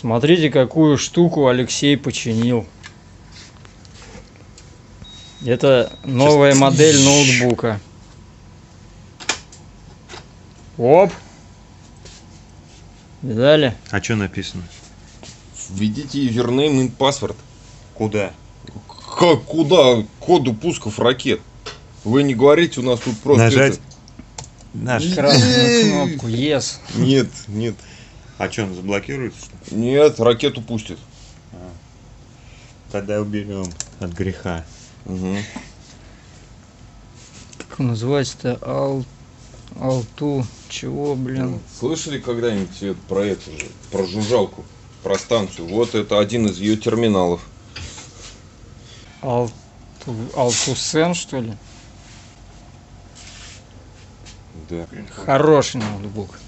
Смотрите, какую штуку Алексей починил. Это новая модель ноутбука. Оп! Видали? А что написано? Введите юзернейм и паспорт. Куда? Как, куда? Коду пусков ракет. Вы не говорите, у нас тут просто... Нажать? это- Наш. Красную кнопку Yes. Нет, нет. А что, он заблокируется, что ли? Нет, ракету пустит. Тогда уберем от греха. Угу. Как он называется-то? Алту. Чего, блин? Слышали когда-нибудь про эту же, про жужжалку, про станцию? Вот это один из ее терминалов. Алтусен, что ли? Да. Хороший ноутбук.